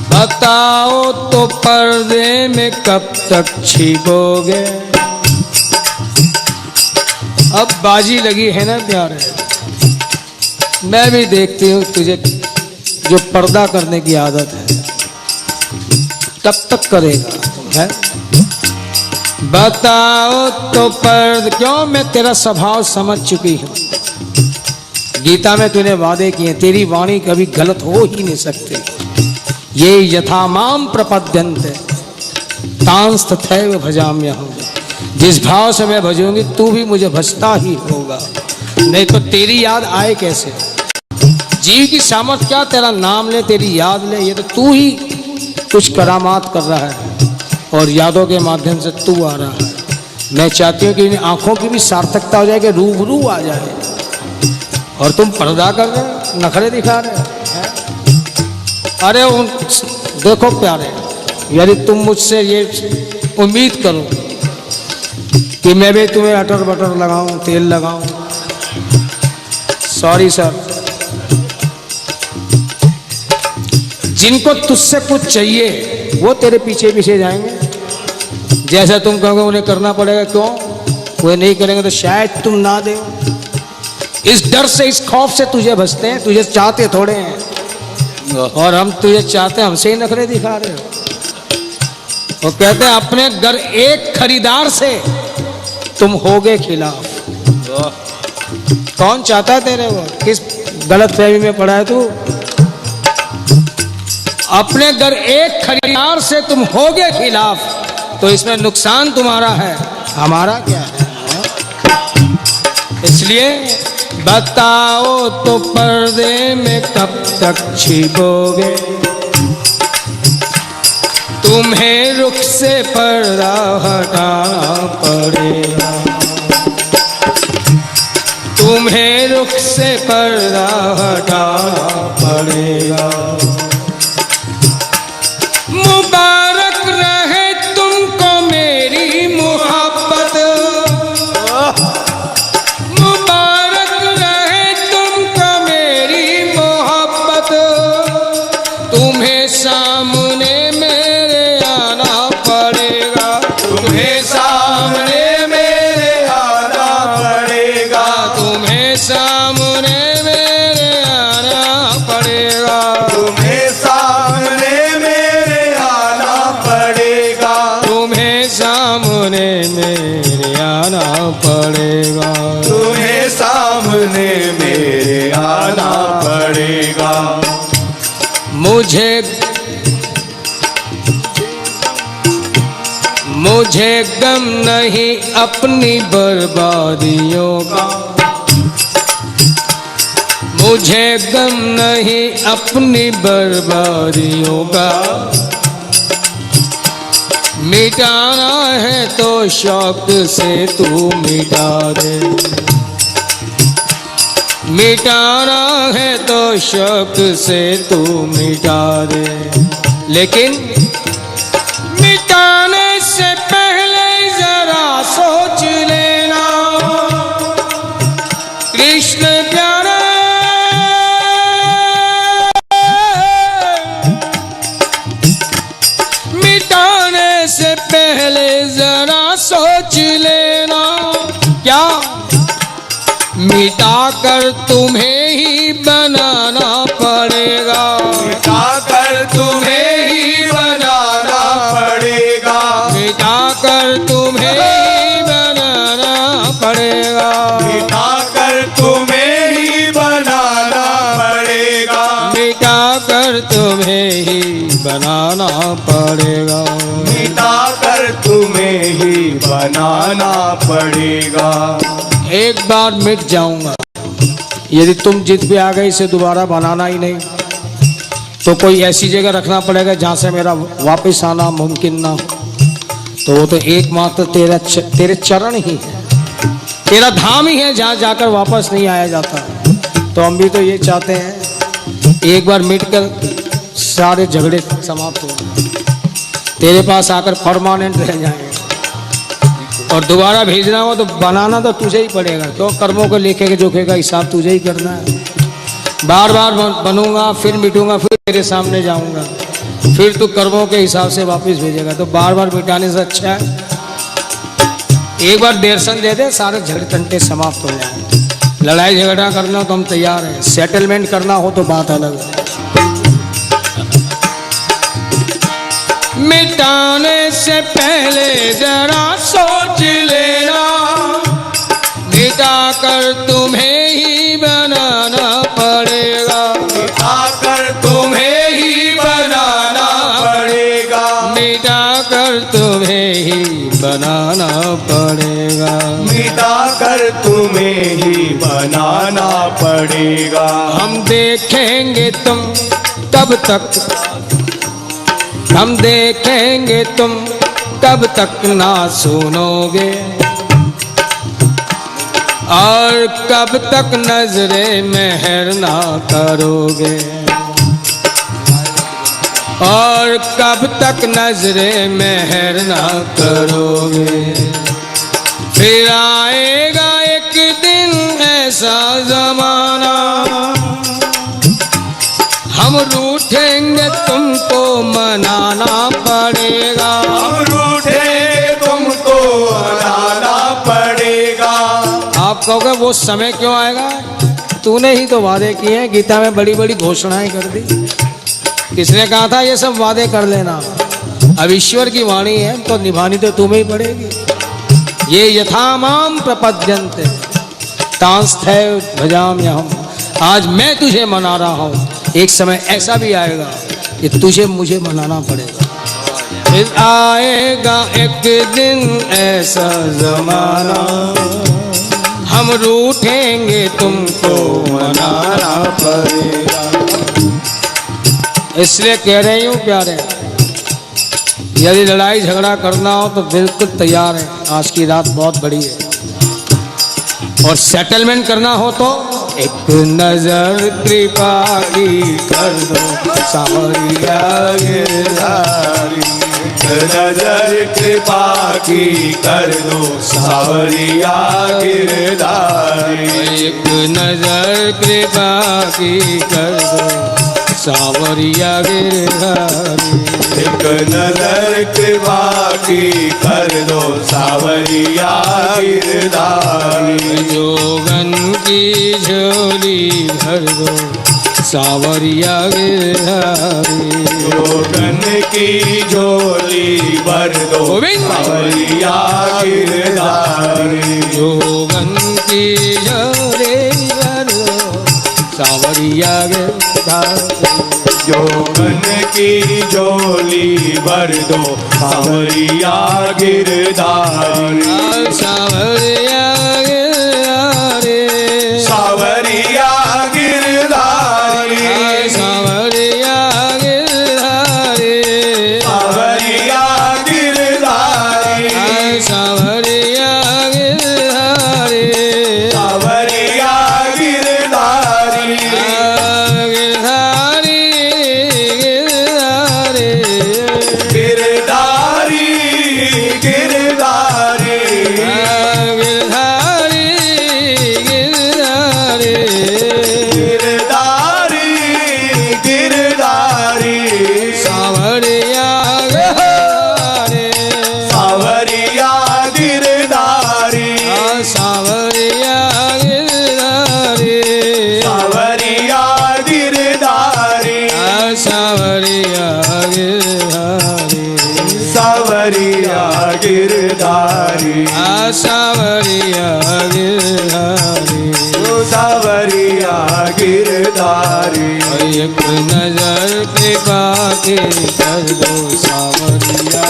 बताओ तो पर्दे में कब तक छिपोगे। अब बाजी लगी है ना प्यारे, मैं भी देखती हूँ तुझे जो पर्दा करने की आदत है तब तक करेगा है। बताओ तो क्यों, मैं तेरा स्वभाव समझ चुकी हूँ। गीता में तूने वादे किए, तेरी वाणी कभी गलत हो ही नहीं सकती। ये यथा माम प्रपद्यन्ते तांस तथैव भजाम्यहम्। जिस भाव से मैं भजूंगी तू भी मुझे भजता ही होगा, नहीं तो तेरी याद आए कैसे। जीव की सामर्थ्य क्या, तेरा नाम ले, तेरी याद ले, ये तो तू ही कुछ करामात कर रहा है और यादों के माध्यम से तू आ रहा है। मैं चाहती हूँ कि इन आंखों की भी सार्थकता हो जाए कि रूबरू आ जाए, और तुम पर्दा कर रहे हो, नखरे दिखा रहे हो। अरे देखो प्यारे, यदि तुम मुझसे ये उम्मीद करो कि मैं भी तुम्हें अटर बटर लगाऊं, तेल लगाऊं, सॉरी सर। जिनको तुझसे कुछ चाहिए वो तेरे पीछे पीछे जाएंगे, जैसा तुम कहोगे उन्हें करना पड़ेगा। क्यों? वो नहीं करेंगे तो शायद तुम ना दे। इस डर से, इस खौफ से तुझे भजते हैं, तुझे चाहते थोड़े हैं। और हम तुझे चाहते, हमसे ही नखरे दिखा रहे हो। वो कहते हैं अपने घर एक खरीदार से तुम होगे खिलाफ। कौन चाहता है तेरे वो? किस गलत फहमी में पड़ा है तू? अपने घर एक खरीदार से तुम होगे खिलाफ, तो इसमें नुकसान तुम्हारा है, हमारा क्या है। इसलिए बताओ तो पर्दे में कब तक छिपोगे। तुम्हें रुख से पर्दा हटाना पड़ेगा, तुम्हें रुख से पर्दा हटाना पड़ेगा। मुबारक रहे तुमको मेरी मोहब्बत, मुबारक रहे तुमको मेरी मोहब्बत। तुम्हें सामने मेरे आना पड़ेगा, तुम्हें सामने मेरे आना पड़ेगा, तुम्हें सामने मेरे आना पड़ेगा, तुम्हें सामने मेरे आना पड़ेगा, तुम्हें सामने मेरे आना पड़ेगा, तुम्हें सामने मेरे आना पड़ेगा। मुझे गम नहीं अपनी बर्बादियों का, मुझे गम नहीं अपनी बर्बादियों का। मिटाना है तो शौक से तू मिटा दे, मिटाना है तो शौक से तू मिटा दे। लेकिन मिटाने से पहले जरा सोच लेना, कृष्ण प्यारा मिटाने से पहले जरा सोच लेना। क्या? मिटा कर तुम्हें ही बनाना पड़ेगा, मिटा कर तुम्हें ही बनाना पड़ेगा, मिटा कर तुम्हें ही बनाना पड़ेगा, मिटा कर तुम्हें ही बनाना पड़ेगा, मिटा कर तुम्हें ही बनाना पड़ेगा, मिटा कर कर तुम्हें ही बनाना पड़ेगा। एक बार मिट जाऊंगा, यदि तुम जिद पे आ गए इसे दोबारा बनाना ही नहीं, तो कोई ऐसी जगह रखना पड़ेगा जहां से मेरा वापस आना मुमकिन ना हो। तो वो तो एकमात्र तेरे चरण ही है, तेरा धाम ही है जहां जाकर वापस नहीं आया जाता। तो हम भी तो ये चाहते हैं एक बार मिटकर सारे झगड़े समाप्त हो, तेरे पास आकर परमानेंट रह जाएंगे। और दोबारा भेजना हो तो बनाना तो तुझे ही पड़ेगा, क्यों? कर्मों को लेके जोखे का हिसाब तुझे ही करना है। बार बार बनूंगा, फिर मिटूंगा, फिर तेरे सामने जाऊंगा, फिर तू कर्मों के हिसाब से वापस भेजेगा। तो बार बार मिटाने से अच्छा है एक बार दर्शन दे दे, सारे झगड़े तंटे समाप्त हो जाए। लड़ाई झगड़ा करना हो तो हम तैयार हैं, सेटलमेंट करना हो तो बात अलग है। मिटाने से पहले जरा सोच लेना, मिटा कर तुम्हें ही बनाना पड़ेगा। मिटा कर तुम्हें ही बनाना पड़ेगा। मिटा कर तुम्हें ही बनाना पड़ेगा। मिटा कर तुम्हें ही बनाना पड़ेगा। हम देखेंगे तुम तब तक, हम देखेंगे तुम तब तक ना सुनोगे, और कब तक नजरे मेहर ना करोगे, और कब तक नजरे मेहर ना करोगे। फिर आएगा एक दिन ऐसा जमाना, हम रूठेंगे तुमको मनाना पड़ेगा। हम रूठे तुमको मनाना पड़ेगा। आप कहोगे वो समय क्यों आएगा? तूने ही तो वादे किए हैं, गीता में बड़ी बड़ी घोषणाएं कर दी। किसने कहा था ये सब वादे कर लेना? अब ईश्वर की वाणी है तो निभानी तो तुम्हें ही पड़ेगी। ये यथा माम प्रपद्यन्ते तांस्थैव भजाम्यहम्। आज मैं तुझे मना रहा हूँ, एक समय ऐसा भी आएगा कि तुझे मुझे मनाना पड़ेगा। फिर आएगा एक दिन ऐसा जमाना, हम रूठेंगे तुमको मनाना पड़ेगा। इसलिए कह रही हूँ प्यारे, यदि लड़ाई झगड़ा करना हो तो बिल्कुल तैयार है। आज की रात बहुत बड़ी है, और सेटलमेंट करना हो तो एक नजर कृपा की कर दो सावरिया गिरधारी। एक नजर कृपा की कर दो सावरिया गिरधारी। एक नजर कृपा की कर दो सावरिया गिरधारी। एक नजर कृपा की कर दो सावरिया गिरधारी। जोगन की झोली भर दो सावरिया गिरधारी। जोगन की झोली भर दो सावरिया गिरधारी। जोगन की झोली भर दो सावरिया गिरधारी। जोगन की झोली भर दो सावरिया गिरधारी। सावरिया गिरधारी। सावरिया गिरधारी। सावरिया गिरधारी। सावरिया गिरधारी। सावरिया गिरधारी। सावरिया गिरधारी। सावरिया गिरधारी। सावरिया गिरधारी। सावरिया गिरधारी। एक नजर कृपा के कर दो सावरिया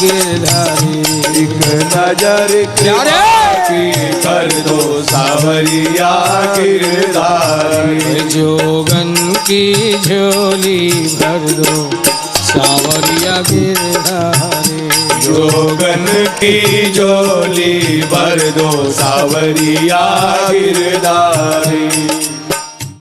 गिरधारी। एक नजर प्यारे! की कर दो सावरिया गिरधारी। जोगन की झोली भर दो सावरिया गिरधारी। जोगन की झोली भर दो सावरिया गिरधारी।